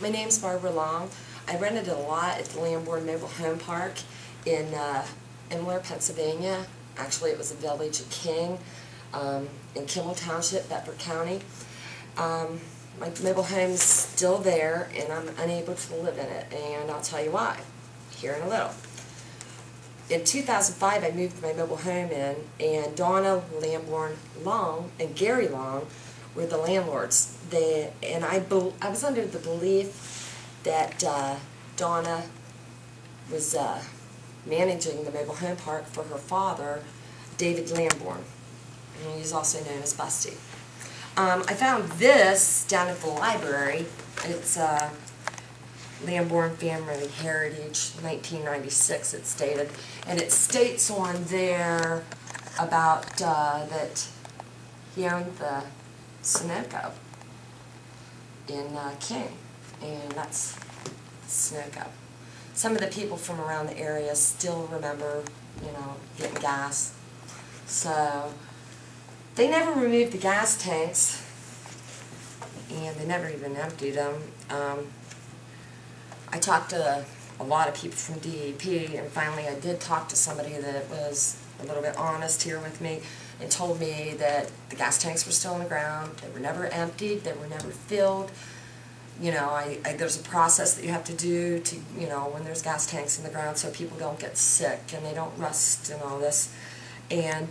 My name's Barbara Long. I rented a lot at the Lambourne Mobile Home Park in Imler, Pennsylvania. Actually, it was a village of King in Kimmel Township, Bedford County. My mobile home's still there, and I'm unable to live in it, and I'll tell you why here in a little. In 2005, I moved my mobile home in, and Donna Lambourne Long and Gary Long were the landlords. I was under the belief that Donna was managing the mobile home park for her father, David Lambourne, and he's also known as Busty. I found this down at the library. It's Lambourne Family Heritage, 1996 it's dated, and it states on there about that he owned the Sunoco in King, and that's Sunoco. Some of the people from around the area still remember, getting gas. So they never removed the gas tanks, and they never even emptied them. I talked to a lot of people from DEP, and finally I did talk to somebody that was a little bit honest here with me and told me that the gas tanks were still on the ground, they were never emptied, they were never filled. There's a process that you have to do to, when there's gas tanks in the ground so people don't get sick and they don't rust and all this. And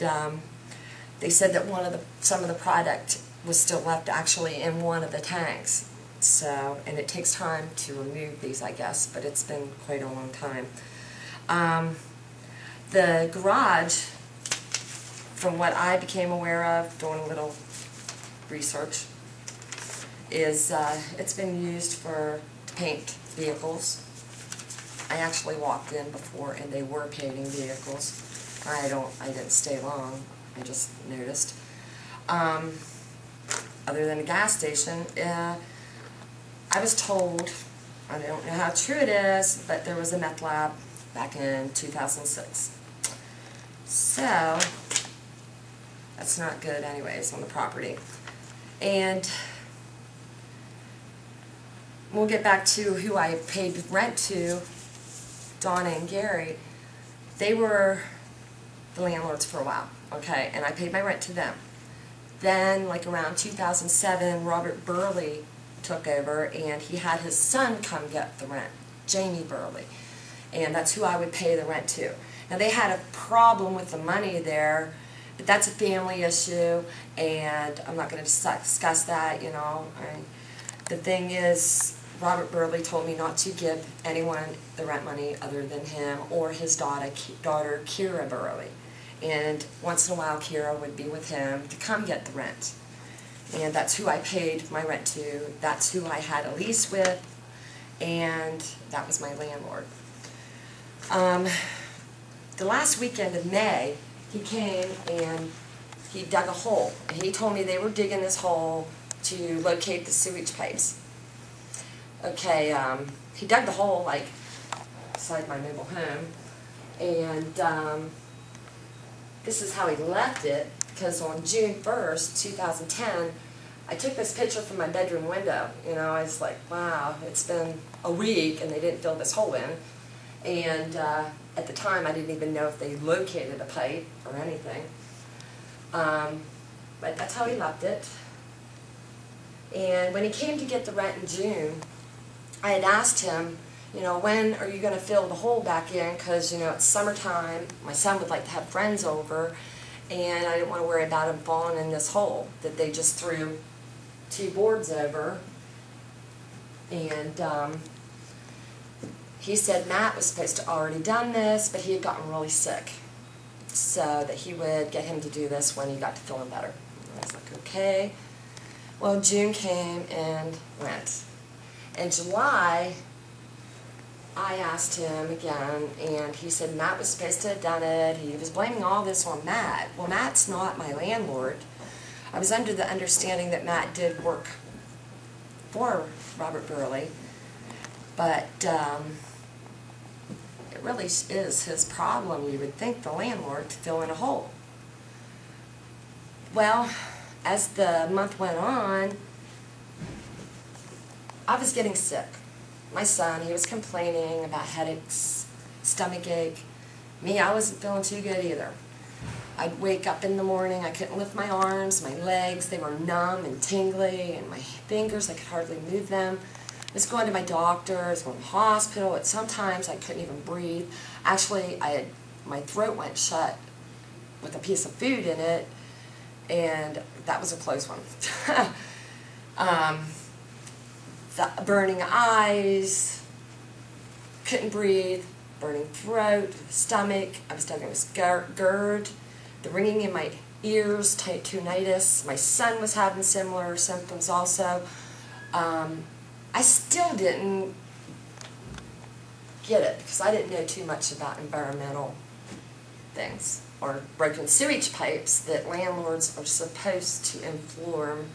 they said that some of the product was still left actually in one of the tanks. So, and it takes time to remove these, I guess, but it's been quite a long time. The garage, from what I became aware of doing a little research, is it's been used to paint vehicles. I actually walked in before and they were painting vehicles. I didn't stay long, I just noticed. Other than a gas station, I was told, I don't know how true it is, but there was a meth lab back in 2006. So, that's not good anyways on the property. And we'll get back to who I paid rent to, Donna and Gary. They were the landlords for a while, okay, and I paid my rent to them. Then, like around 2007, Robert Burley took over, and he had his son come get the rent, Jamie Burley, and that's who I would pay the rent to. Now they had a problem with the money there, but that's a family issue, and I'm not going to discuss that, The thing is, Robert Burley told me not to give anyone the rent money other than him or his daughter Kira Burley, and once in a while Kira would be with him to come get the rent. And that's who I paid my rent to, that's who I had a lease with, and that was my landlord. The last weekend of May, he came and he dug a hole. And he told me they were digging this hole to locate the sewage pipes. Okay, he dug the hole like beside my mobile home, and this is how he left it. Because on June 1st, 2010, I took this picture from my bedroom window. I was like, wow, it's been a week and they didn't fill this hole in. And at the time, I didn't even know if they located a pipe or anything. But that's how he left it. And when he came to get the rent in June, I had asked him, when are you going to fill the hole back in? Because, it's summertime. My son would like to have friends over. And I didn't want to worry about him falling in this hole that they just threw 2 boards over. And he said Matt was supposed to already done this, but he had gotten really sick. So that he would get him to do this when he got to feeling better. And I was like, okay. Well, June came and went. In July, I asked him again, and he said Matt was supposed to have done it. He was blaming all this on Matt. Well, Matt's not my landlord. I was under the understanding that Matt did work for Robert Burley, but it really is his problem, you would think, the landlord, to fill in a hole. Well, as the month went on, I was getting sick. My son, he was complaining about headaches, stomach ache. Me, I wasn't feeling too good either. I'd wake up in the morning, I couldn't lift my arms, my legs, they were numb and tingly, and my fingers, I could hardly move them. I was going to my doctor, I was going to the hospital, and sometimes I couldn't even breathe. Actually, my throat went shut with a piece of food in it, and that was a close one. The burning eyes, couldn't breathe, burning throat, stomach, I was diagnosed with GERD, the ringing in my ears, tinnitus. My son was having similar symptoms also. I still didn't get it because I didn't know too much about environmental things or broken sewage pipes that landlords are supposed to inform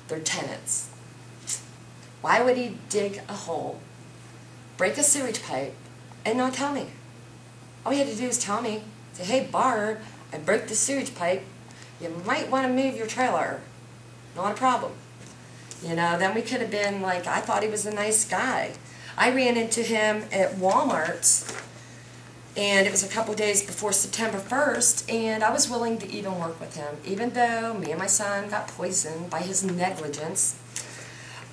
their tenants. Why would he dig a hole, break a sewage pipe, and not tell me? All he had to do was tell me, say, hey Barb, I broke the sewage pipe, you might want to move your trailer. Not a problem. You know, then we could have been like, I thought he was a nice guy. I ran into him at Walmart, and it was a couple days before September 1st, and I was willing to even work with him, even though me and my son got poisoned by his negligence.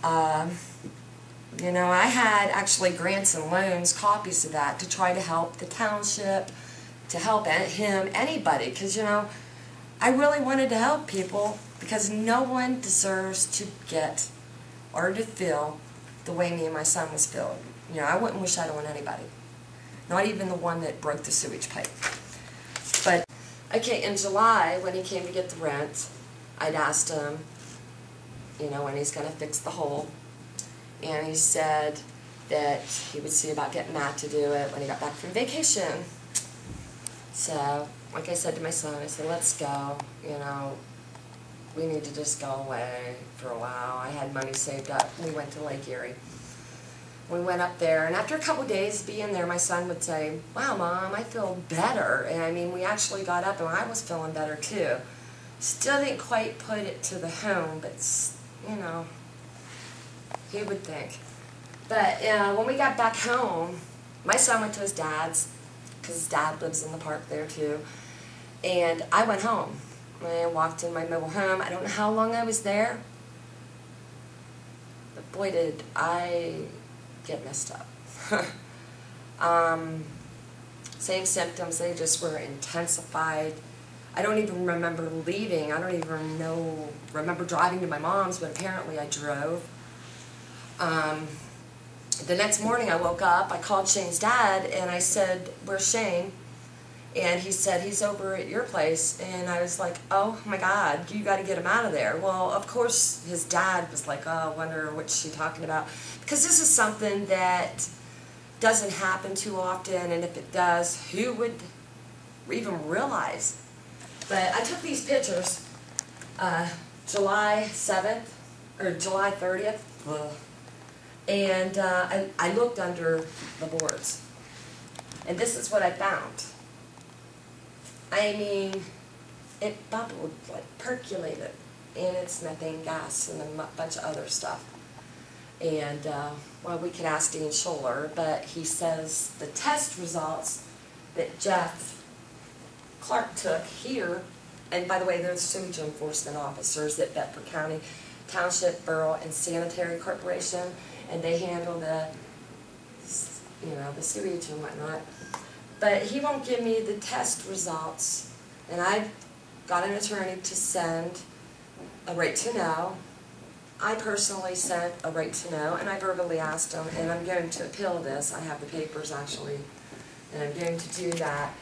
You know, I had actually grants and loans, copies of that, to try to help the township, to help him, anybody, because, you know, I really wanted to help people because no one deserves to get or to feel the way me and my son was feeling. You know, I wouldn't wish that on anybody, not even the one that broke the sewage pipe. But, okay, in July, when he came to get the rent, I'd asked him, you know, when he's going to fix the hole. And he said that he would see about getting Matt to do it when he got back from vacation. So, like I said to my son, I said, let's go. You know, we need to just go away for a while. I had money saved up. We went to Lake Erie. We went up there, and after a couple days being there, my son would say, wow, Mom, I feel better. And I mean, we actually got up, and I was feeling better too. Still didn't quite put it to the home, but, you know, he would think. But when we got back home, my son went to his dad's, because his dad lives in the park there too, and I went home. I walked in my mobile home. I don't know how long I was there, but boy did I get messed up. Same symptoms, they just were intensified. I don't even remember leaving. I don't even remember driving to my mom's, but apparently I drove. The next morning I woke up, I called Shane's dad, and I said, where's Shane? And he said, he's over at your place. And I was like, oh my God, you got to get him out of there. Well, of course, his dad was like, oh, I wonder what she's talking about. Because this is something that doesn't happen too often, and if it does, who would even realize? But I took these pictures July 7th, or July 30th, and I looked under the boards. And this is what I found. I mean, it bubbled, like percolated, and it's methane gas and a bunch of other stuff. And, well, we could ask Dean Scholler, but he says the test results that Jeff Clark took here, and by the way, they're the sewage enforcement officers at Bedford County Township, Borough, and Sanitary Corporation, and they handle the, you know, the sewage and whatnot. But he won't give me the test results, and I've got an attorney to send a right to know. I personally sent a right to know, and I verbally asked him, and I'm going to appeal this. I have the papers actually, and I'm going to do that.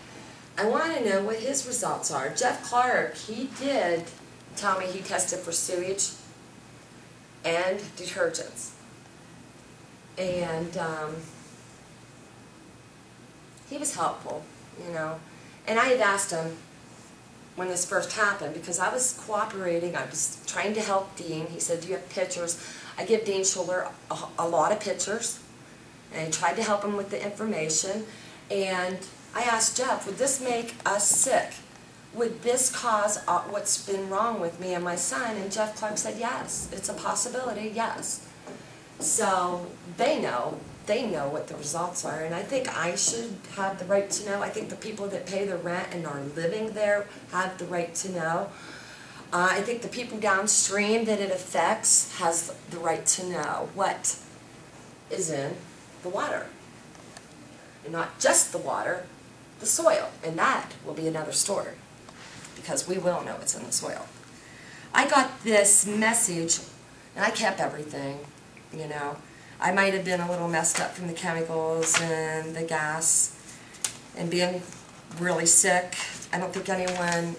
I want to know what his results are. Jeff Clark, he did tell me he tested for sewage and detergents. And he was helpful, you know. And I had asked him when this first happened, because I was cooperating, I was trying to help Dean. He said, do you have pictures? I give Dean Scholler a lot of pictures, and I tried to help him with the information. And I asked Jeff, would this make us sick? Would this cause what's been wrong with me and my son? And Jeff Clark said, yes, it's a possibility, yes. So they know what the results are, and I think I should have the right to know. I think the people that pay the rent and are living there have the right to know. I think the people downstream that it affects has the right to know what is in the water. And not just the water, the soil. And that will be another story, because we will know what's in the soil. I got this message, and I kept everything, you know. I might have been a little messed up from the chemicals and the gas and being really sick. I don't think anyone...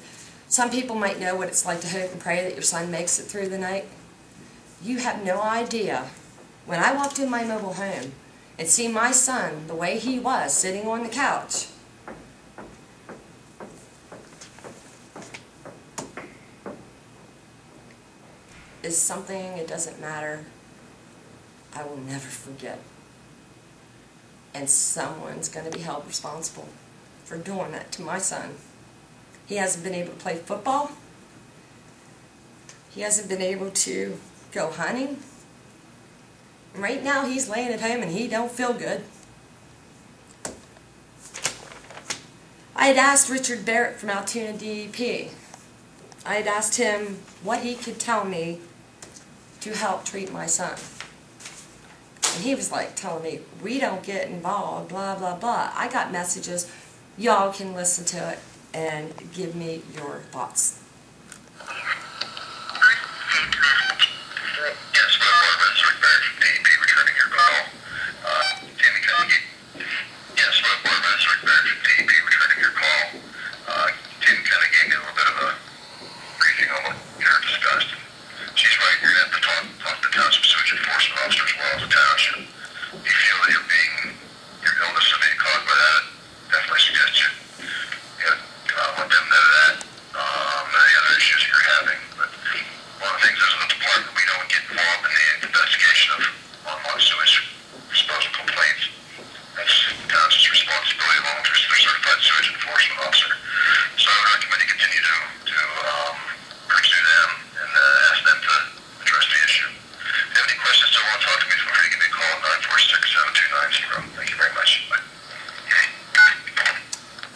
Some people might know what it's like to hope and pray that your son makes it through the night. You have no idea. When I walked in my mobile home and see my son the way he was sitting on the couch, is something, it doesn't matter, I will never forget. And someone's going to be held responsible for doing that to my son. He hasn't been able to play football. He hasn't been able to go hunting. And right now he's laying at home and he don't feel good. I had asked Richard Barrett from Altoona DEP. I had asked him what he could tell me to help treat my son. And he was like telling me, we don't get involved, blah, blah, blah. I got messages. Y'all can listen to it and give me your thoughts.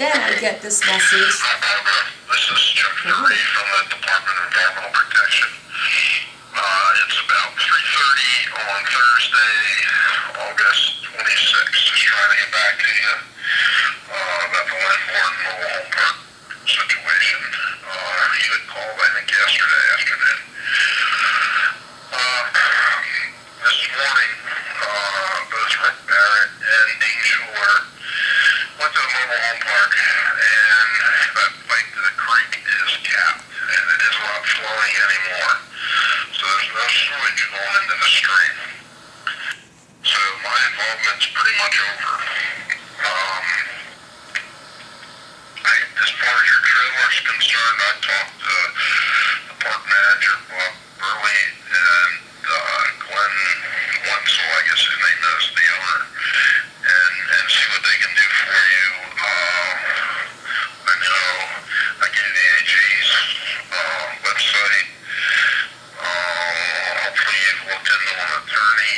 Then I get this message. This is Chuck Curry from the Department of Environmental Protection. It's about 3:30 on Thursday, August 26th. Just trying to get back to you about the Lamborn Mobile Home Park situation. You had called, I think, yesterday afternoon. This morning, both Rick Barrett and Dean Schuler went to the mobile home park, and that pipe to the creek is capped, and it is not flowing anymore. So there's no sewage going into the stream. So my involvement's pretty much over. As far as your trailer is concerned, I talked to the park manager, Bob Burley, and Glenn Wenzel, I guess his name is, the owner, and see what they can do for you. I know I gave the AG's website. Hopefully you've looked into an attorney.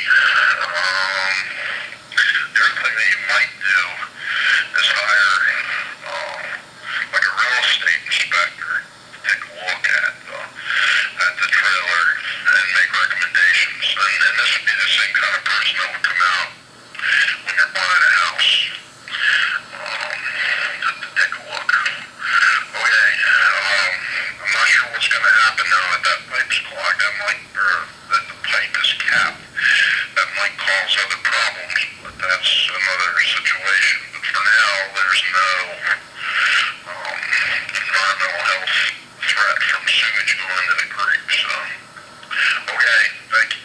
The other thing that you might do is hire like a real estate inspector to take a look at the trailer and make recommendations. And this would be the same kind of person that would come out when you're buying a house to take a look. Okay, I'm not sure what's going to happen now that that pipe's clogged. Or that the pipe is capped. That might cause other problems, but that's another situation. But for now, there's no environmental health threat from sewage going into the creek. So, okay, thank you.